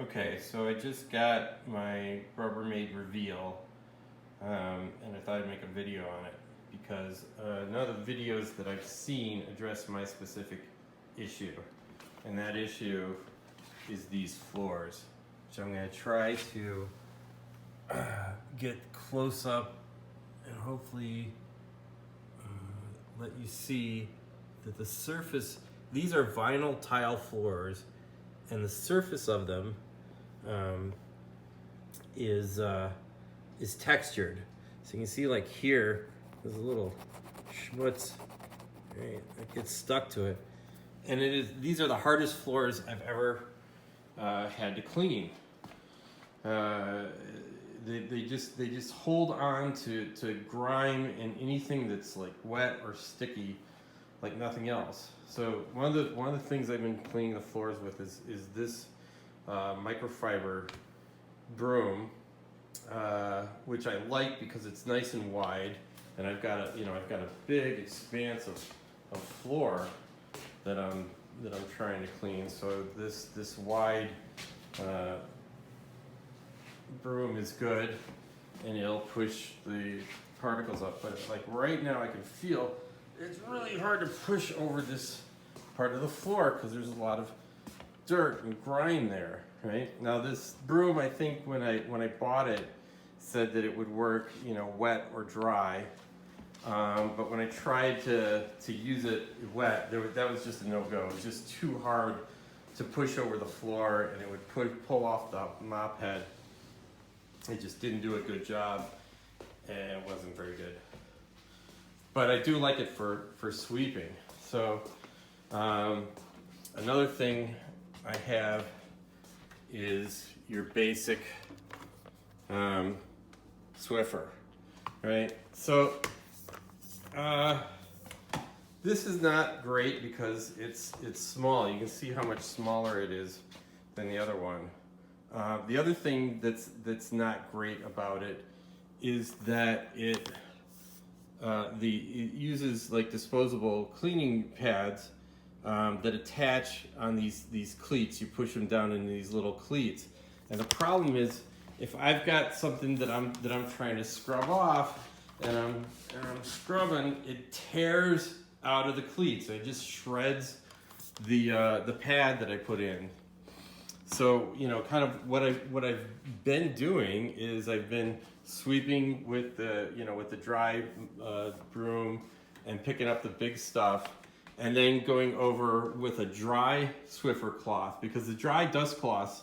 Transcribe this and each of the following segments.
Okay, so I just got my Rubbermaid reveal, and I thought I'd make a video on it because none of the videos that I've seen address my specific issue, and that issue is these floors, which I'm going to try to get close up and hopefully let you see that the surface, these are vinyl tile floors, and the surface of them is textured. So you can see, like, here, there's a little schmutz, right, that gets stuck to it. And these are the hardest floors I've ever had to clean. They just hold on to grime and anything that's like wet or sticky like nothing else. So one of the things I've been cleaning the floors with is this microfiber broom, which I like because it's nice and wide, and I've got a big expanse of floor that I'm trying to clean. So this wide broom is good, and it'll push the particles up. But like right now, I can feel it's really hard to push over this part of the floor because there's a lot of dirt and grime there. Right now, this broom, I think when I bought it, said that it would work, wet or dry. But when I tried to use it wet, that was just a no-go. It was just too hard to push over the floor, and it would pull off the mop head. It just didn't do a good job, and it wasn't very good. But I do like it for sweeping. So another thing I have is your basic Swiffer, right? So this is not great because it's small. You can see how much smaller it is than the other one. The other thing that's not great about it is that it uses like disposable cleaning pads that attach on these cleats. You push them down into these little cleats, and the problem is if I've got something that I'm trying to scrub off and I'm scrubbing, it tears out of the cleats. It just shreds the pad that I put in. So kind of what I've been doing is I've been sweeping with the dry broom and picking up the big stuff, and then going over with a dry Swiffer cloth, because the dry dust cloths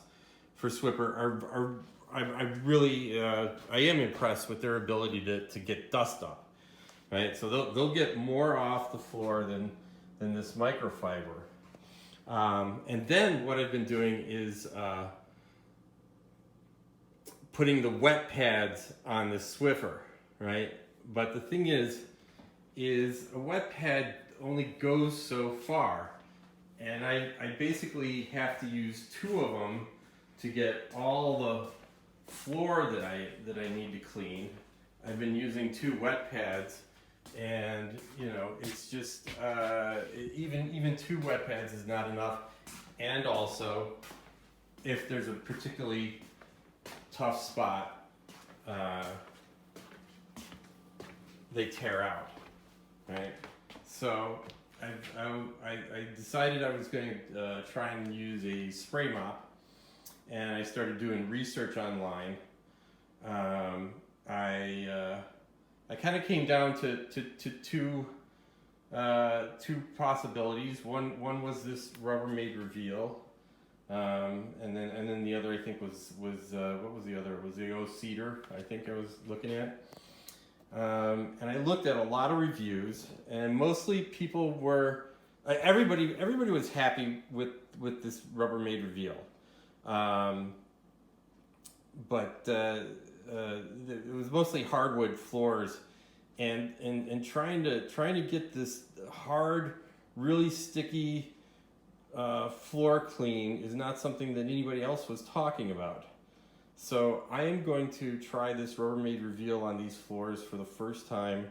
for Swiffer I really am impressed with their ability to get dust up, right? So they'll get more off the floor than this microfiber. And then what I've been doing is putting the wet pads on the Swiffer, right? But the thing is a wet pad only goes so far, and I basically have to use 2 of them to get all the floor that I need to clean. I've been using 2 wet pads, and it's just even 2 wet pads is not enough. And also, if there's a particularly tough spot, they tear out, right? So I decided I was going to try and use a spray mop, and I started doing research online. I kind of came down to two possibilities. One was this Rubbermaid reveal, and then the other I think was what was the other? It was the O Cedar, I think I was looking at. And I looked at a lot of reviews, and mostly people were everybody was happy with this Rubbermaid reveal, but it was mostly hardwood floors, and trying to get this hard, really sticky floor clean is not something that anybody else was talking about. So I am going to try this Rubbermaid reveal on these floors for the first time.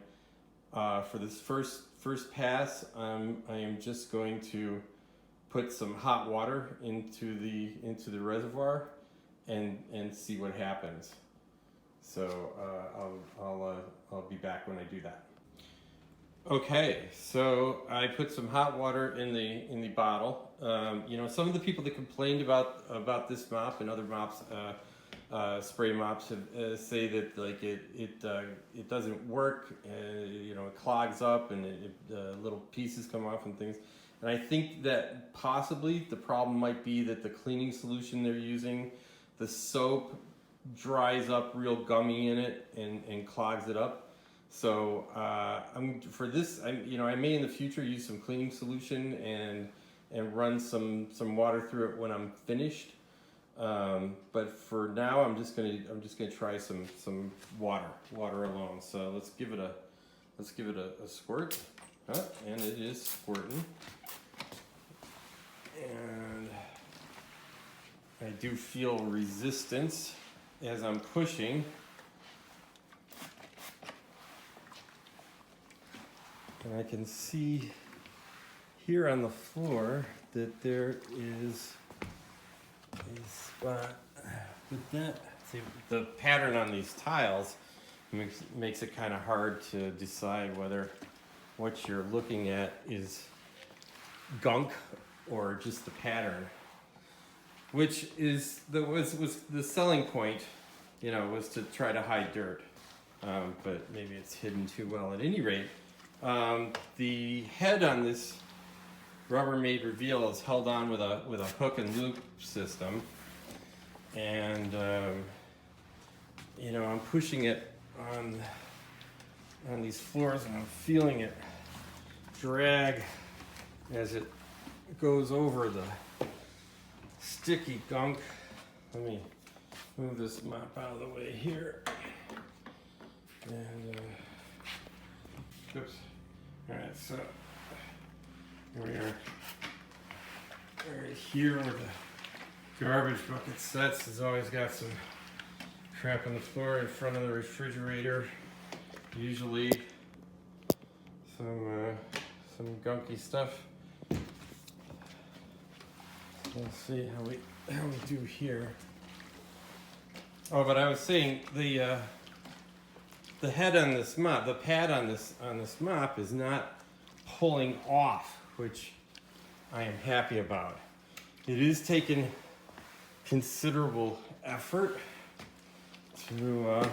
For this first pass, I am just going to put some hot water into the reservoir and see what happens. So I'll be back when I do that. Okay, so I put some hot water in the bottle. You know, some of the people that complained about this mop and other mops, spray mops, say that like it doesn't work. You know, it clogs up and little pieces come off and things. And I think that possibly the problem might be that the cleaning solution they're using, the soap dries up real gummy in it and clogs it up. So for this, I may in the future use some cleaning solution and run some water through it when I'm finished. But for now, I'm just gonna try some water alone. So let's give it a squirt, and it is squirting. And I do feel resistance as I'm pushing. And I can see here on the floor that there is a spot. But that, see, the pattern on these tiles makes it kind of hard to decide whether what you're looking at is gunk or just the pattern, which was the selling point, you know, was to try to hide dirt, but maybe it's hidden too well. At any rate, the head on this Rubbermaid reveal is held on with a hook and loop system, and you know, I'm pushing it on these floors, and I'm feeling it drag as it goes over the sticky gunk. Let me move this mop out of the way here, and oops. All right, so here we are. Right here where the garbage bucket sets has always got some crap on the floor in front of the refrigerator. Usually some gunky stuff. Let's see how we do here. Oh, but I was saying the head on this mop, the pad on this mop is not pulling off, which I am happy about. It is taking considerable effort to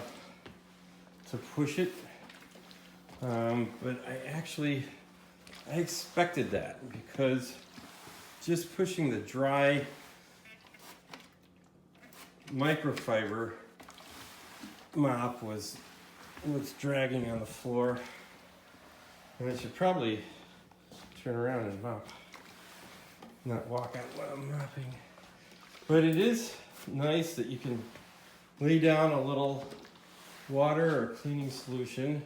push it, but I expected that, because just pushing the dry microfiber mop was dragging on the floor. And I should probably turn around and mop, not walk out while I'm mopping. But it is nice that you can lay down a little water or cleaning solution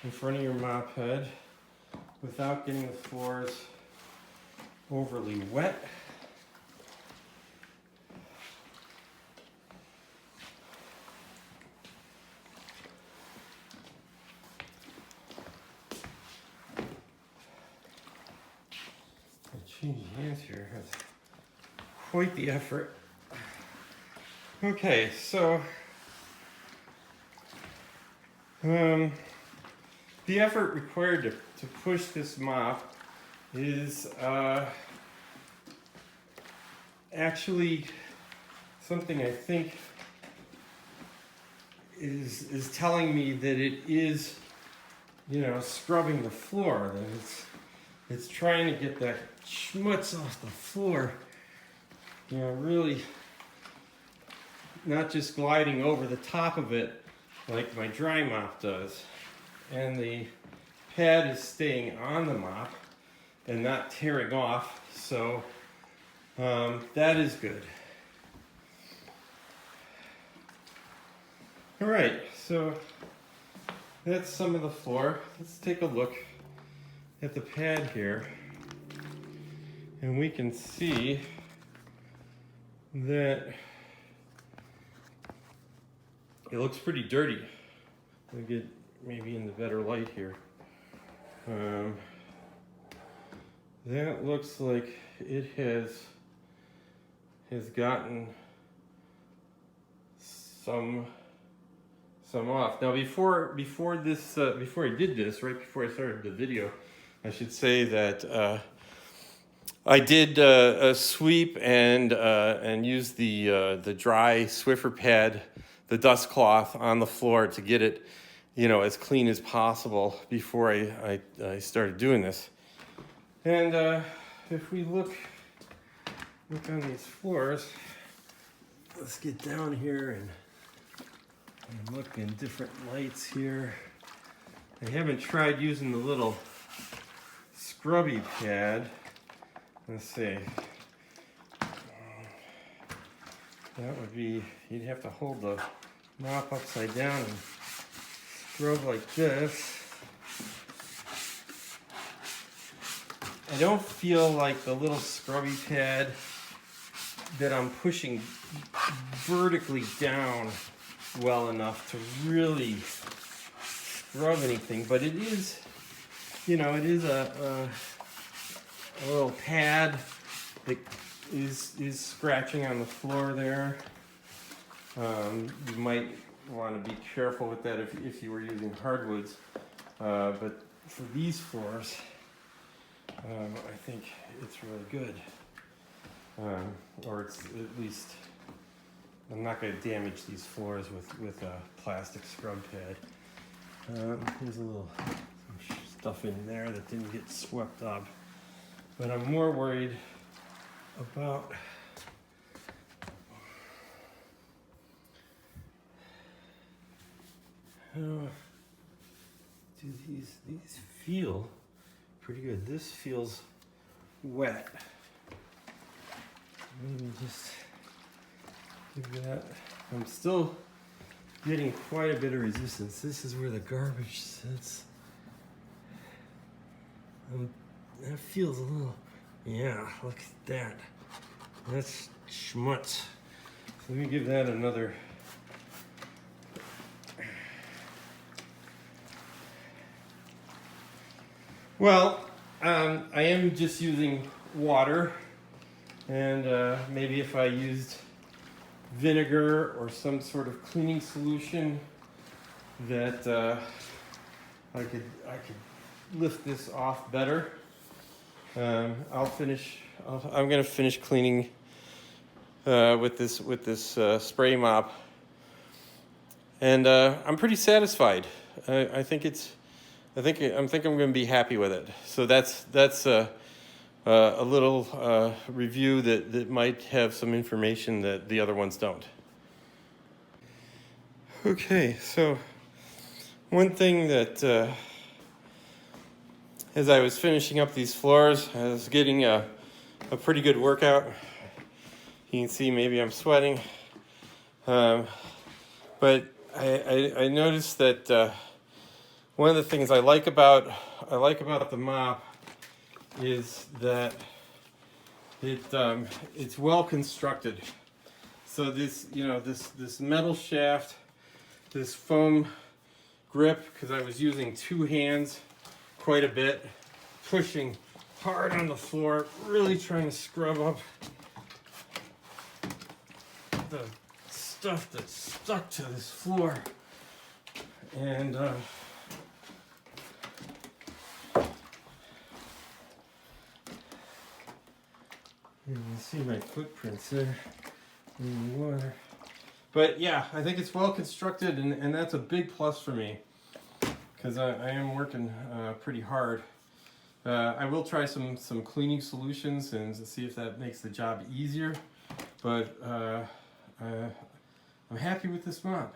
in front of your mop head without getting the floors overly wet. Change hands here has quite the effort. Okay, so the effort required to push this mop is actually something I think is telling me that it is, you know, scrubbing the floor, that it's trying to get that schmutz off the floor, you know, really not just gliding over the top of it like my dry mop does. And the pad is staying on the mop and not tearing off, so that is good. All right, so that's some of the floor. Let's take a look at the pad here, and we can see that it looks pretty dirty. We'll get maybe in the better light here. That looks like it has gotten some off. Now before I did this, right before I started the video, I should say that I did a sweep and use the dry Swiffer pad, the dust cloth on the floor to get it, as clean as possible before I started doing this. And if we look on these floors, let's get down here and look in different lights here. I haven't tried using the little scrubby pad. Let's see. That would be, you'd have to hold the mop upside down and scrub like this. I don't feel like the little scrubby pad that I'm pushing vertically down well enough to really scrub anything, but it is, it is a little pad that is scratching on the floor there. You might want to be careful with that if you were using hardwoods, but for these floors, I think it's really good. Or it's at least, I'm not going to damage these floors with a plastic scrub pad. There's a little some stuff in there that didn't get swept up. But I'm more worried about how do these feel pretty good. This feels wet. Maybe just give that. I'm still getting quite a bit of resistance. This is where the garbage sits. That feels a little, yeah, look at that. That's schmutz. So let me give that another. Well, I am just using water, and maybe if I used vinegar or some sort of cleaning solution, that I could lift this off better. I'm gonna finish cleaning with this spray mop, and I'm pretty satisfied. I think I'm gonna be happy with it. So that's a little review that might have some information that the other ones don't. Okay, so one thing that as I was finishing up these floors, I was getting a pretty good workout. You can see maybe I'm sweating, but I noticed that one of the things I like about the mop is that it's well constructed. So this this metal shaft, this foam grip, because I was using two hands quite a bit, pushing hard on the floor, really trying to scrub up the stuff that's stuck to this floor. And you can see my footprints there in the water. But yeah, I think it's well constructed, and that's a big plus for me, because I am working pretty hard. I will try some cleaning solutions and see if that makes the job easier, but I'm happy with this mop.